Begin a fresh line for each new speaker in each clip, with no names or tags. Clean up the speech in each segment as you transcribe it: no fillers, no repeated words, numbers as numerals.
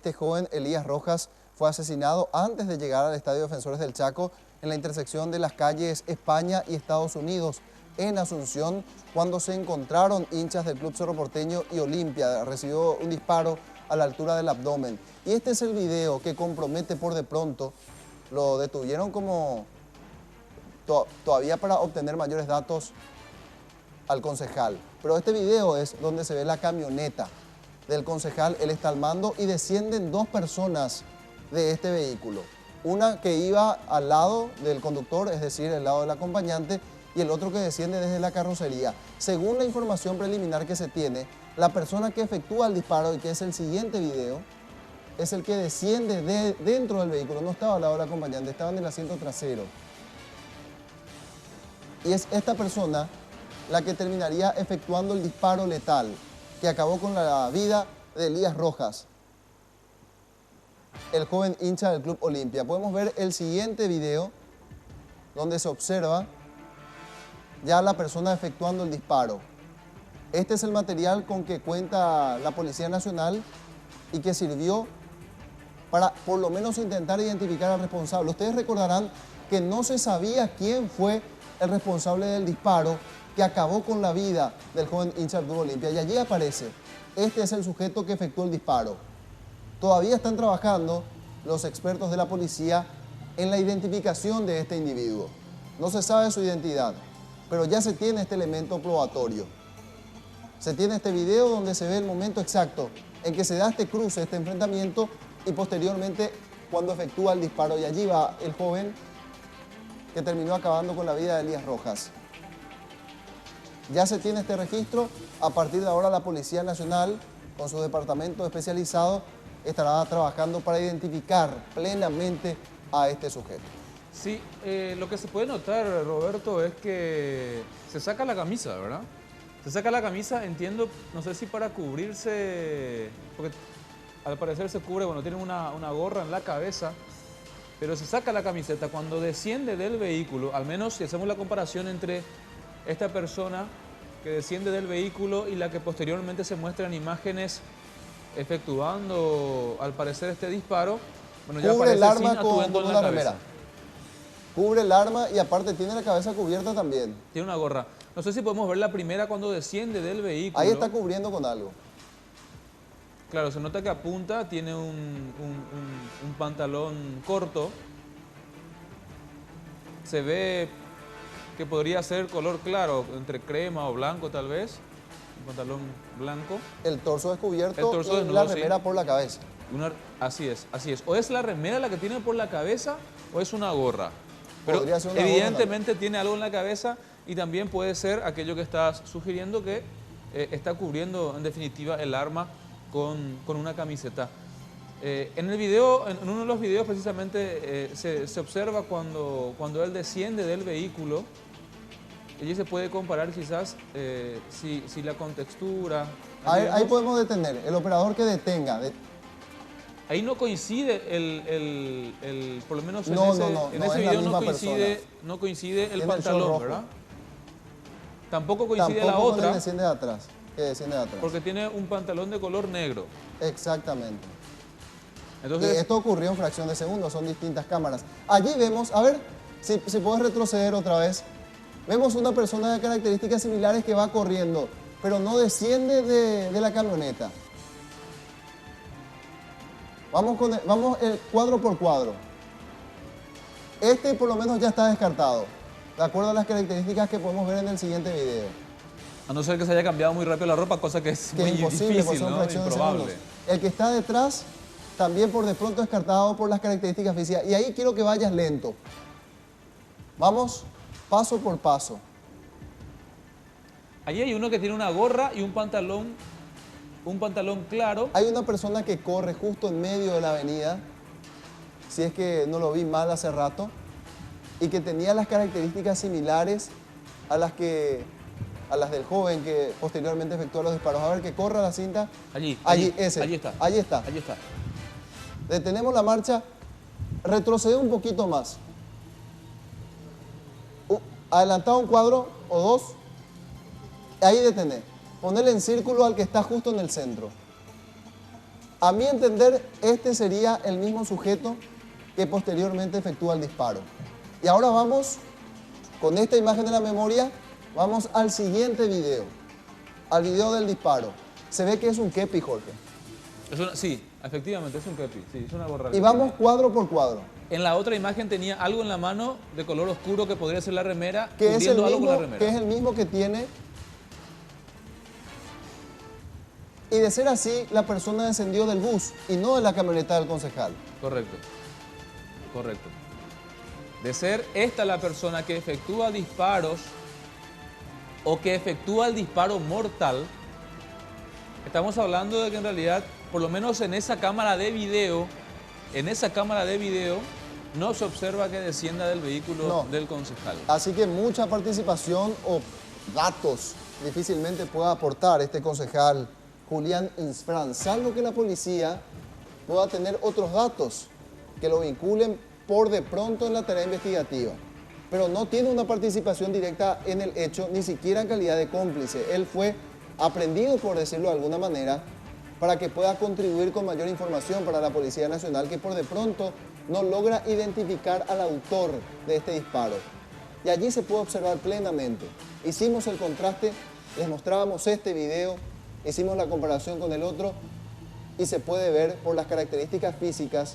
Este joven, Elías Rojas, fue asesinado antes de llegar al Estadio Defensores del Chaco en la intersección de las calles España y Estados Unidos, en Asunción, cuando se encontraron hinchas del Club Cerro Porteño y Olimpia. Recibió un disparo a la altura del abdomen. Y este es el video que compromete por de pronto. Lo detuvieron como todavía para obtener mayores datos al concejal. Pero este video es donde se ve la camioneta del concejal. Él está al mando y descienden dos personas de este vehículo. Una que iba al lado del conductor, es decir, el lado del acompañante, y el otro que desciende desde la carrocería. Según la información preliminar que se tiene, la persona que efectúa el disparo, y que es el siguiente video, es el que desciende dentro del vehículo. No estaba al lado del acompañante, estaba en el asiento trasero. Y es esta persona la que terminaría efectuando el disparo letal que acabó con la vida de Elías Rojas, el joven hincha del Club Olimpia. Podemos ver el siguiente video donde se observa ya la persona efectuando el disparo. Este es el material con que cuenta la Policía Nacional y que sirvió para por lo menos intentar identificar al responsable. Ustedes recordarán que no se sabía quién fue el responsable del disparo que acabó con la vida del joven hincha del Club Olimpia. Y allí aparece, este es el sujeto que efectuó el disparo. Todavía están trabajando los expertos de la policía en la identificación de este individuo. No se sabe su identidad, pero ya se tiene este elemento probatorio. Se tiene este video donde se ve el momento exacto en que se da este cruce, este enfrentamiento, y posteriormente cuando efectúa el disparo. Y allí va el joven que terminó acabando con la vida de Elías Rojas. Ya se tiene este registro. A partir de ahora la Policía Nacional, con su departamento especializado, estará trabajando para identificar plenamente a este sujeto.
Sí, lo que se puede notar, Roberto, es que se saca la camisa, ¿verdad? Se saca la camisa, entiendo, no sé si para cubrirse, porque al parecer se cubre, bueno, tiene una gorra en la cabeza, pero se saca la camiseta cuando desciende del vehículo, al menos si hacemos la comparación entre esta persona que desciende del vehículo y la que posteriormente se muestra en imágenes efectuando, al parecer, este disparo. Bueno, ya
cubre el
aparece
arma
sin atuendo
con
en la
una
cabeza.
remera. Cubre el arma y aparte tiene la cabeza cubierta también.
Tiene una gorra. No sé si podemos ver la primera cuando desciende del vehículo.
Ahí está cubriendo con algo.
Claro, se nota que apunta, tiene un pantalón corto. Se ve que podría ser color claro, entre crema o blanco tal vez. Un pantalón blanco.
El torso descubierto
El torso
y
desnudo,
la remera
sí.
por la cabeza.
Así es, así es. O es la remera la que tiene por la cabeza o es una gorra. Pero
Podría ser una
evidentemente tiene algo en la cabeza y también puede ser aquello que estás sugiriendo, que está cubriendo en definitiva el arma con una camiseta. En el video, en uno de los videos precisamente se observa cuando él desciende del vehículo. Allí se puede comparar quizás si la contextura...
Ahí podemos detener, el operador que detenga.
Ahí no coincide por lo menos en ese video no coincide el
Tiene
pantalón,
rojo.
¿verdad? Tampoco coincide
Tampoco
la
con
otra,
el desciende de atrás, que desciende de atrás.
porque tiene un pantalón de color negro.
Exactamente.
Entonces,
Y esto ocurrió en fracción de segundo, son distintas cámaras. Allí vemos, a ver, si puedes retroceder otra vez. Vemos una persona de características similares que va corriendo, pero no desciende de la camioneta. Vamos cuadro por cuadro. Este por lo menos ya está descartado, de acuerdo a las características que podemos ver en el siguiente video.
a no ser que se haya cambiado muy rápido la ropa, cosa que es
Que
muy
es imposible,
difícil,
pues son
¿no?
fracciones de
Improbable.
segundos. El que está detrás también por de pronto descartado por las características físicas. Y ahí quiero que vayas lento. Vamos paso por paso.
Allí hay uno que tiene una gorra y un pantalón claro.
Hay una persona que corre justo en medio de la avenida, si es que no lo vi mal hace rato, y que tenía las características similares a las del joven que posteriormente efectuó los disparos. A ver, que corra la cinta.
Allí
Ese.
está.
Allí está.
Allí está.
Detenemos la marcha, retrocede un poquito más. Adelantado un cuadro o dos, ahí detener. Ponerle en círculo al que está justo en el centro. A mi entender, este sería el mismo sujeto que posteriormente efectúa el disparo. Y ahora vamos, con esta imagen de la memoria, vamos al siguiente video, al video del disparo. Se ve que es un kepi, Jorge.
Sí, efectivamente, es un kepi, sí, es una gorra.
Y vamos cuadro por cuadro.
En la otra imagen tenía algo en la mano de color oscuro que podría ser la remera,
Que es,
cubriendo algo con la remera.
que es el mismo que tiene. Y de ser así, la persona descendió del bus y no de la camioneta del concejal.
Correcto, correcto. De ser esta la persona que efectúa disparos o que efectúa el disparo mortal, estamos hablando de que en realidad, por lo menos en esa cámara de video, no se observa que descienda del vehículo del concejal.
Así que mucha participación o datos difícilmente pueda aportar este concejal Julián Insfrán, salvo que la policía pueda tener otros datos que lo vinculen por de pronto en la tarea investigativa. Pero no tiene una participación directa en el hecho, ni siquiera en calidad de cómplice. Él fue aprendido, por decirlo de alguna manera, para que pueda contribuir con mayor información para la Policía Nacional, que por de pronto no logra identificar al autor de este disparo. Y allí se puede observar plenamente. Hicimos el contraste, les mostrábamos este video, hicimos la comparación con el otro y se puede ver por las características físicas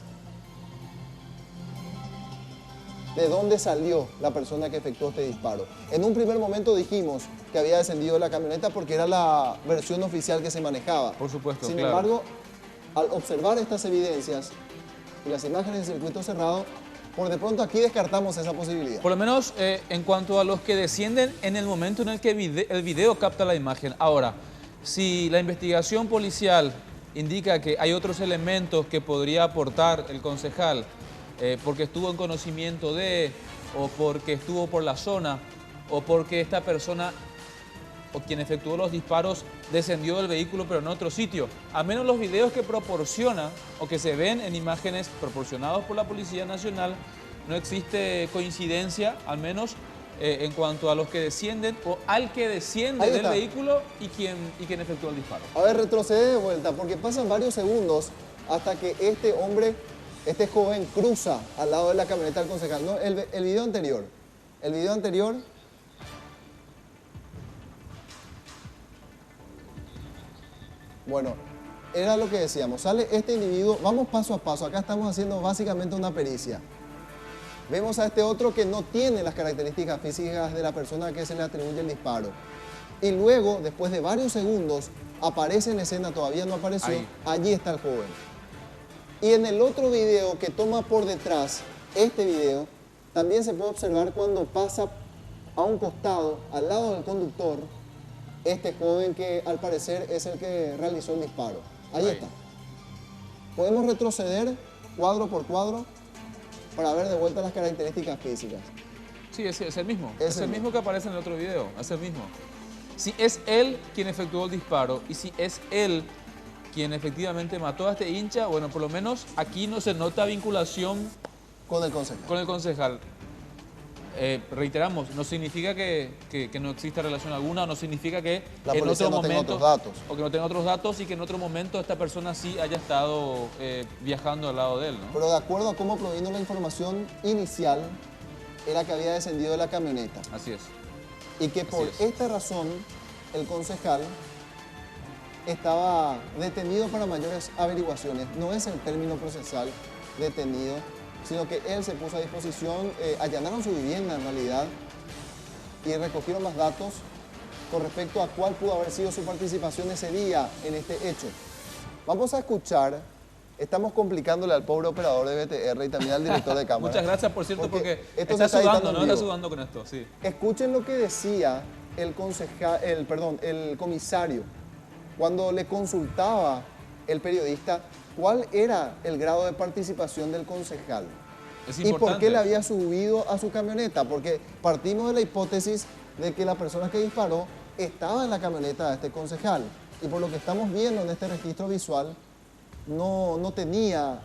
de dónde salió la persona que efectuó este disparo. En un primer momento dijimos que había descendido de la camioneta porque era la versión oficial que se manejaba.
Por supuesto,
Sin
claro.
embargo, al observar estas evidencias y las imágenes del circuito cerrado, por de pronto aquí descartamos esa posibilidad.
Por lo menos en cuanto a los que descienden en el momento en el que el video capta la imagen. Ahora, si la investigación policial indica que hay otros elementos que podría aportar el concejal, porque estuvo en conocimiento de, o porque estuvo por la zona, o porque esta persona o quien efectuó los disparos descendió del vehículo pero en otro sitio. A menos los videos que proporciona o que se ven en imágenes proporcionados por la Policía Nacional, no existe coincidencia, al menos en cuanto a los que descienden o al que desciende del vehículo y quien efectuó el disparo.
A ver, retrocede de vuelta porque pasan varios segundos hasta que este hombre, este joven cruza al lado de la camioneta del concejal. No, el video anterior. El video anterior. Bueno, era lo que decíamos. Sale este individuo, vamos paso a paso. Acá estamos haciendo básicamente una pericia. Vemos a este otro que no tiene las características físicas de la persona que se le atribuye el disparo. Y luego, después de varios segundos, aparece en escena, todavía no apareció, allí está el joven. Y en el otro video que toma por detrás, este video, también se puede observar cuando pasa a un costado, al lado del conductor, este joven que al parecer es el que realizó el disparo. Ahí está. Podemos retroceder cuadro por cuadro para ver de vuelta las características físicas.
Sí, es el mismo. Es el mismo que aparece en el otro video. Es el mismo. Si es él quien efectuó el disparo y si es él quien efectivamente mató a este hincha, bueno, por lo menos aquí no se nota vinculación
con el concejal.
Con el concejal. Reiteramos, no significa que no exista relación alguna, no significa que
la
en otro
no
momento,
otros datos.
o que no tenga otros datos y que en otro momento esta persona sí haya estado viajando al lado de él, ¿no?
Pero de acuerdo a cómo provino la información inicial, era que había descendido de la camioneta.
Así es.
Y que por esta razón el concejal estaba detenido para mayores averiguaciones. No es el término procesal detenido, sino que él se puso a disposición, allanaron su vivienda en realidad y recogieron más datos con respecto a cuál pudo haber sido su participación ese día en este hecho. Vamos a escuchar, estamos complicándole al pobre operador de BTR y también al director de cámara.
Muchas gracias, por cierto, porque
esto
está sudando, ¿no? Está sudando con esto, sí.
Escuchen lo que decía el comisario cuando le consultaba el periodista cuál era el grado de participación del concejal. ¿Y por qué le había subido a su camioneta? Porque partimos de la hipótesis de que la persona que disparó estaba en la camioneta de este concejal. Y por lo que estamos viendo en este registro visual, no tenía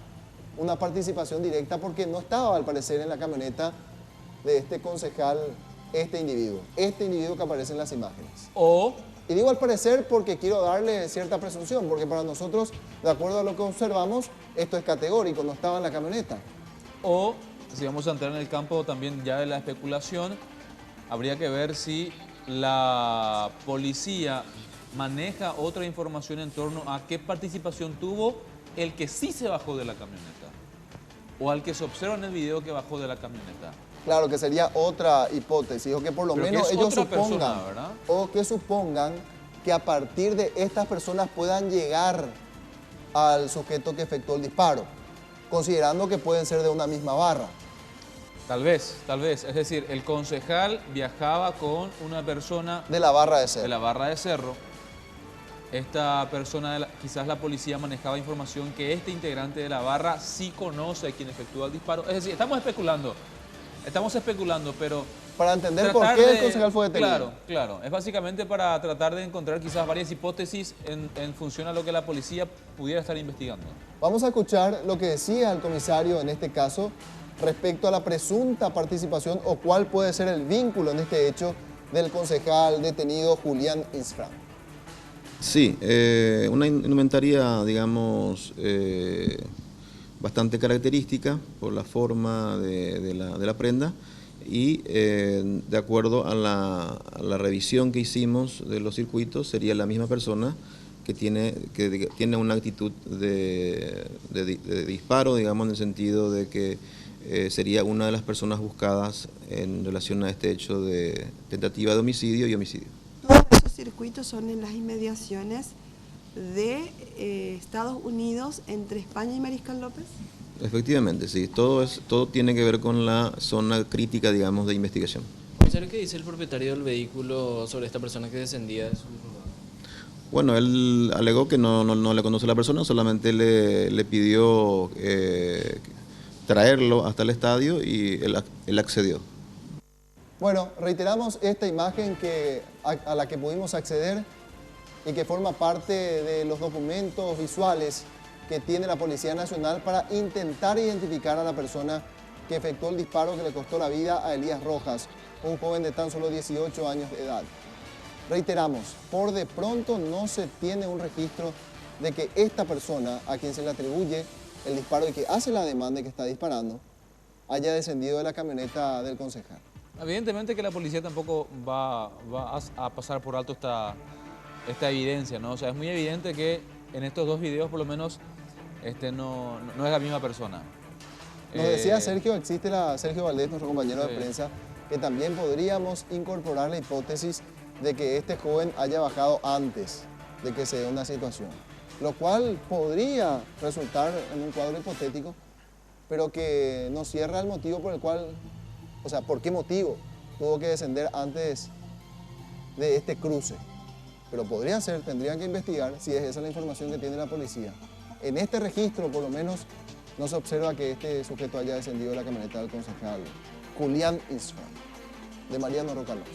una participación directa porque no estaba, al parecer, en la camioneta de este concejal este individuo que aparece en las imágenes.
O,
Y digo al parecer porque quiero darle cierta presunción, porque para nosotros, de acuerdo a lo que observamos, esto es categórico, no estaba en la camioneta.
o, si vamos a entrar en el campo también ya de la especulación, habría que ver si la policía maneja otra información en torno a qué participación tuvo el que sí se bajó de la camioneta o al que se observa en el video que bajó de la camioneta.
Claro, que sería otra hipótesis, o que por lo
Pero que
menos
es
ellos
otra
supongan,
persona, ¿verdad?
o que supongan que a partir de estas personas puedan llegar al sujeto que efectuó el disparo, considerando que pueden ser de una misma barra.
Tal vez. Es decir, el concejal viajaba con una persona
De la barra de ser.
de la Barra de Cerro. Esta persona, quizás la policía manejaba información que este integrante de la barra sí conoce a quien efectúa el disparo. Es decir, estamos especulando, pero
Para entender por
tratar
qué el
de-
concejal fue detenido.
Claro. Es básicamente para tratar de encontrar quizás varias hipótesis en función a lo que la policía pudiera estar investigando.
Vamos a escuchar lo que decía el comisario en este caso respecto a la presunta participación o cuál puede ser el vínculo en este hecho del concejal detenido Julián Isfran.
Sí, una indumentaria, digamos, bastante característica por la forma de la prenda y de acuerdo a la revisión que hicimos de los circuitos, sería la misma persona que tiene una actitud de disparo, digamos, en el sentido de que sería una de las personas buscadas en relación a este hecho de tentativa de homicidio y homicidio.
Todos esos circuitos son en las inmediaciones de Estados Unidos, entre España y Mariscal López.
Efectivamente, sí, todo tiene que ver con la zona crítica, digamos, de investigación.
Comisario, ¿qué dice el propietario del vehículo sobre esta persona que descendía de su rodada?
Bueno, él alegó que no le conoce a la persona, solamente le pidió traerlo hasta el estadio y él accedió.
Bueno, reiteramos esta imagen a la que pudimos acceder y que forma parte de los documentos visuales que tiene la Policía Nacional para intentar identificar a la persona que efectuó el disparo que le costó la vida a Elías Rojas, un joven de tan solo 18 años de edad. Reiteramos, por de pronto no se tiene un registro de que esta persona a quien se le atribuye el disparo y que hace la demanda y que está disparando haya descendido de la camioneta del concejal.
Evidentemente que la policía tampoco va a pasar por alto esta evidencia, ¿no? O sea, es muy evidente que en estos dos videos por lo menos no es la misma persona.
Nos decía Sergio Valdés, nuestro compañero de
Sí.
prensa, que también podríamos incorporar la hipótesis de que este joven haya bajado antes de que se dé una situación, lo cual podría resultar en un cuadro hipotético, pero que nos cierra el motivo por el cual, o sea, ¿por qué motivo tuvo que descender antes de este cruce? Pero podría ser, tendrían que investigar si es esa la información que tiene la policía. En este registro, por lo menos, no se observa que este sujeto haya descendido de la camioneta del concejal Julián Isfran, de Mariano Roca Alonso.